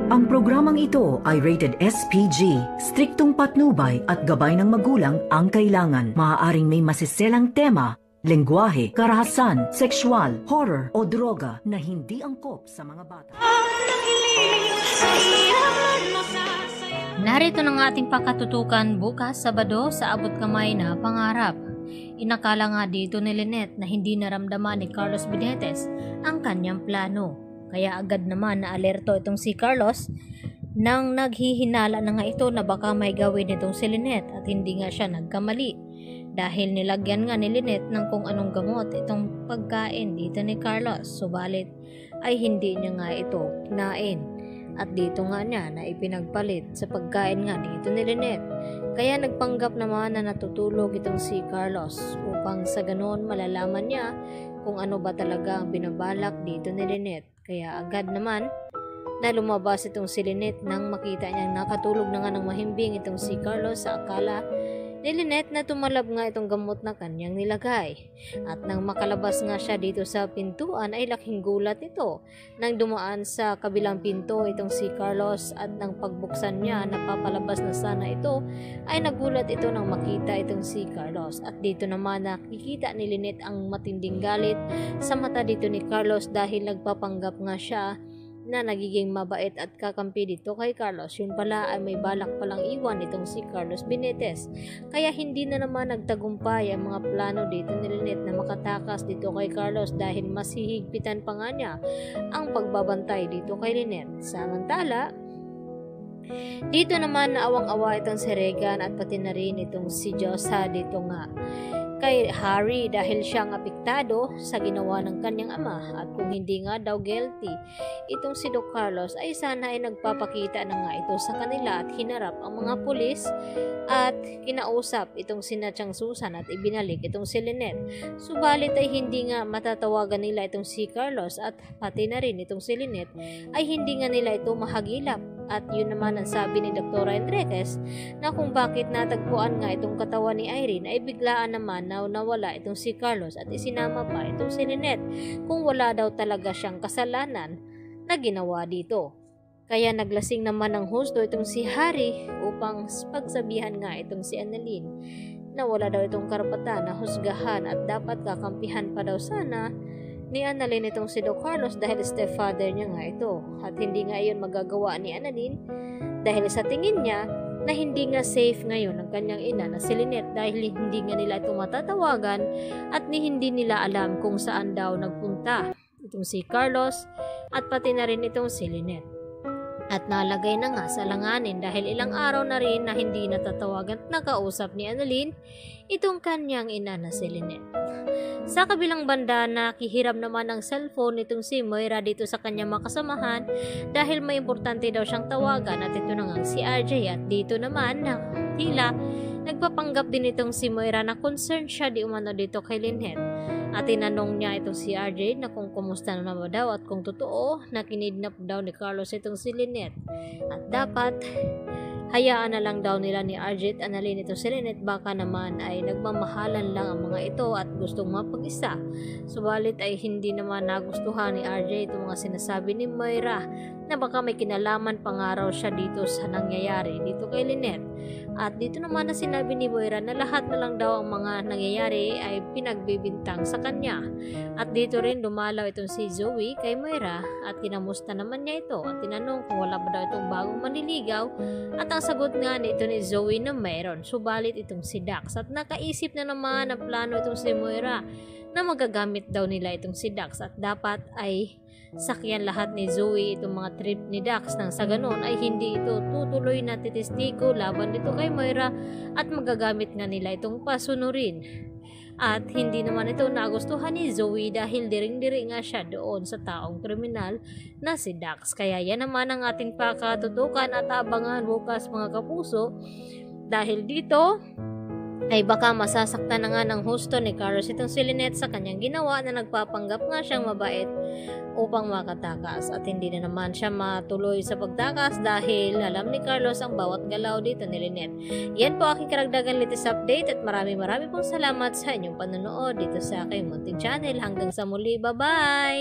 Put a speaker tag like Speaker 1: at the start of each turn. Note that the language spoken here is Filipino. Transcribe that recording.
Speaker 1: Ang programang ito ay rated SPG. Striktong patnubay at gabay ng magulang ang kailangan. Maaaring may masiselang tema, lengguwahe, karahasan, sexual, horror o droga na hindi angkop sa mga bata.
Speaker 2: Narito ng ating pakatutukan bukas Sabado sa abot kamay na pangarap. Inakala nga dito ni Lynette na hindi naramdaman ni Carlos Benitez ang kanyang plano. Kaya agad naman na alerto itong si Carlos nang naghihinala na nga ito na baka may gawin itong si Lynette at hindi nga siya nagkamali. Dahil nilagyan nga ni Lynette ng kung anong gamot itong pagkain dito ni Carlos. Subalit ay hindi niya nga ito kinain. At dito nga niya na ipinagpalit sa pagkain nga dito ni Lynette. Kaya nagpanggap naman na natutulog itong si Carlos upang sa ganoon malalaman niya kung ano ba talaga ang binabalak dito ni Lynette. Kaya agad naman na lumabas itong si Lynette nang makita niyang nakatulog na nga ng mahimbing itong si Carlos sa akala ni Lynette na tumalab nga itong gamot na kanyang nilagay. At nang makalabas nga siya dito sa pintuan ay laking gulat ito nang dumaan sa kabilang pinto itong si Carlos at nang pagbuksan niya na papalabas na sana ito ay nagulat ito nang makita itong si Carlos. At dito naman nakikita ni Lynette ang matinding galit sa mata dito ni Carlos dahil nagpapanggap nga siya na nagiging mabait at kakampi dito kay Carlos. Yun pala ay may balak palang iwan itong si Carlos Benitez. Kaya hindi na naman nagtagumpay ang mga plano dito ni Lynette na makatakas dito kay Carlos dahil mas hihigpitan pa nga niya ang pagbabantay dito kay Lynette. Samantala, dito naman naawang-awa itong si Regan at pati na rin itong si Josa dito nga kay Harry dahil siyang apektado sa ginawa ng kanyang ama at kung hindi nga daw guilty itong si Doc Carlos ay sana ay nagpapakita na nga ito sa kanila at hinarap ang mga pulis at kinausap itong si Nachang Susan at ibinalik itong si Lynette. Subalit ay hindi nga matatawagan nila itong si Carlos at pati na rin itong si Lynette ay hindi nga nila ito mahagilap. At yun naman ang sabi ni Dr. Enriquez na kung bakit natagpuan nga itong katawan ni Irene ay biglaan naman na nawala itong si Carlos at isinama pa itong si Lynette kung wala daw talaga siyang kasalanan na ginawa dito. Kaya naglasing naman ng husto itong si Harry upang pagsabihan nga itong si Annalyn na wala daw itong karapatan na husgahan at dapat kakampihan pa daw sana ni Annalyn itong si Doc Carlos dahil stepfather niya nga ito at hindi nga iyon magagawa ni Annalyn dahil sa tingin niya na hindi nga safe ngayon ang kanyang ina na si Lynette dahil hindi nga nila ito matatawagan at hindi nila alam kung saan daw nagpunta itong si Carlos at pati na rin itong si Lynette. At nalagay na nga sa langanin dahil ilang araw na rin na hindi natatawagan at nakausap ni Annalyn itong kanyang ina na si Lynette. Sa kabilang banda, nakihiram naman ng cellphone nitong si Moira dito sa kanyang makasamahan dahil may importante daw siyang tawagan at ito na nga si RJ at dito naman na tila nagpapanggap din itong si Moira na concerned siya di umano dito kay Lynette. At tinanong niya itong si RJ na kung kumusta na naman daw at kung totoo na kinidnap daw ni Carlos itong si Lynette. At dapat hayaan na lang daw nila ni RJ at Annalyn itong si Lynette baka naman ay nagmamahalan lang ang mga ito at gustong mapag-isa. Subalit ay hindi naman nagustuhan ni RJ itong mga sinasabi ni Moira na baka may kinalaman pa nga raw siya dito sa nangyayari dito kay Lynette. At dito naman na sinabi ni Moira na lahat na lang daw ang mga nangyayari ay pinagbibintang sa kanya. At dito rin dumalaw itong si Zoe kay Moira at kinamusta naman niya ito at tinanong kung wala ba daw itong bagong manliligaw at ang sagot nga nito ni Zoe na mayroon. Subalit itong si Dax at nakaisip na naman ang plano itong si Moira na magagamit daw nila itong si Dax at dapat ay sakyan lahat ni Zoe itong mga trip ni Dax nang sa ganon ay hindi ito tutuloy na titistigo laban dito kay Moira at magagamit nga nila itong pasunurin. At hindi naman ito nagustuhan ni Zoe dahil diring-diri nga siya doon sa taong kriminal na si Dax. Kaya yan naman ang ating pakatutukan at abangan bukas mga kapuso dahil dito ay baka masasaktan na nga ng husto ni Carlos itong si Lynette sa kanyang ginawa na nagpapanggap nga siyang mabait upang makatakas at hindi na naman siya matuloy sa pagtakas dahil alam ni Carlos ang bawat galaw dito ni Lynette. Yan po aking karagdagan latest update at marami pong salamat sa inyong panonood dito sa aking munting channel. Hanggang sa muli, bye bye!